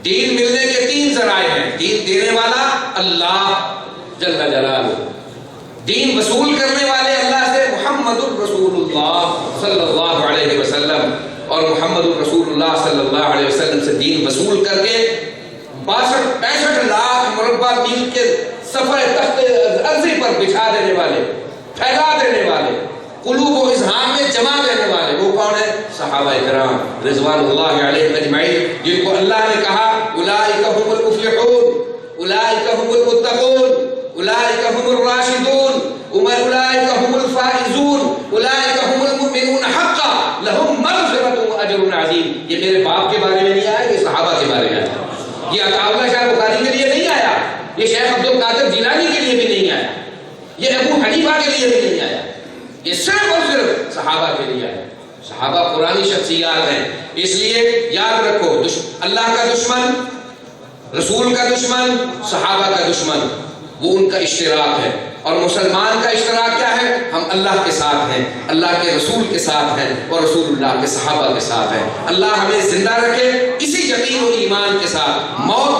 دین ملنے کے 3 ذرائع ہیں. دین دینے والا اللہ جل جلالہ، دین وصول کرنے والے اللہ سے محمد الرسول اللہ صلی اللہ علیہ وسلم، اور محمد الرسول اللہ صلی اللہ علیہ وسلم سے دین وصول کر کے 62-65 لاکھ مربع میل کے سفر تخت ارضی پر بچھا دینے والے، پھیلا دینے والے، قلوب و اذہان میں جما دینے والے، وہ کون ہے؟ صحابہ کرام رضوان اللہ علیہم اجمعین، جن کو اللہ نے کہا اولئک هم المفلحون، اولئک هم المتقون، اولئک هم الراشدون، اولئک هم الفائزون، اولئک هم المؤمنون حقا لهم مغفرۃ واجر عظیم. یہ میرے باپ کے بارے میں نہیں آیا، یہ صحابہ کے بارے میں آیا. یہ عطاءاللہ شاہ بخاری کے لیے نہیں آیا، یہ شیخ عبد القادر جیلانی کے لیے بھی نہیں آیا، یہ ابو حنیفہ کے لیے بھی نہیں آیا، یہ صرف اور صرف صحابہ کے لیے آیا. صحابہ قرآنی شخصیات ہیں. اس لیے یاد رکھو، اللہ کا دشمن، رسول کا دشمن، صحابہ کا دشمن، وہ ان کا اشتراک ہے. اور مسلمان کا اشتراک کیا ہے؟ ہم اللہ کے ساتھ ہیں، اللہ کے رسول کے ساتھ ہیں، اور رسول اللہ کے صحابہ کے ساتھ ہیں. اللہ ہمیں زندہ رکھے اسی یقین و ایمان کے ساتھ. موت